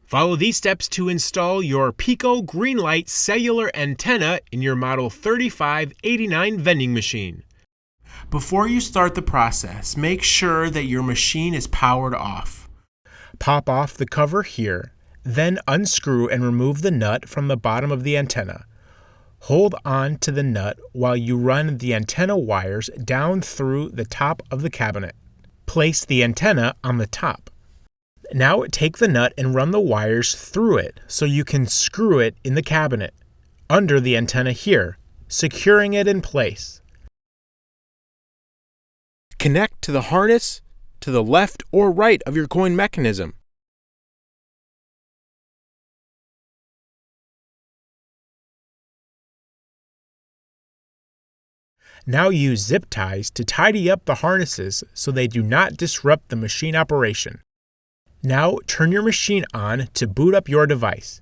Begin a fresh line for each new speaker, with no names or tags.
Follow these steps to install your Pico Greenlite Cellular antenna in your Model 3589 vending machine. Before you start the process, make sure that your machine is powered off. Pop off the cover here, then unscrew and remove the nut from the bottom of the antenna. Hold on to the nut while you run the antenna wires down through the top of the cabinet. Place the antenna on the top. Now take the nut and run the wires through it so you can screw it in the cabinet, under the antenna here, securing it in place. Connect to the harness to the left or right of your coin mechanism. Now use zip ties to tidy up the harnesses so they do not disrupt the machine operation. Now turn your machine on to boot up your device.